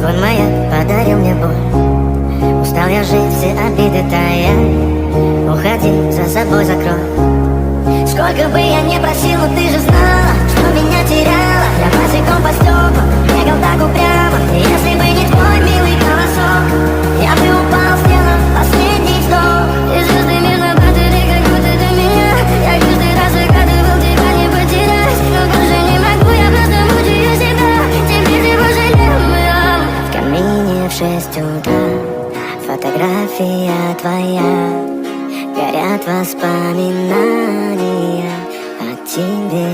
Звон моя подарил мне боль. Устал я жить, все обиды тая. Уходи, за собой закрой. Сколько бы я не просил, но ты же знала, что меня теряла. Я босиком по стеклам бегал так упрямо. Если бы не твой милый голосок, я бы упал, сделав последний вздох. И звезды мирно падали, как будто до меня. Я каждый раз загадывал тебя не потерять, но больше не могу, я просто мучаю себя. Теперь ты пожалел меня. В камине в 6 утра фотография твоя. Горят воспоминания о тебе.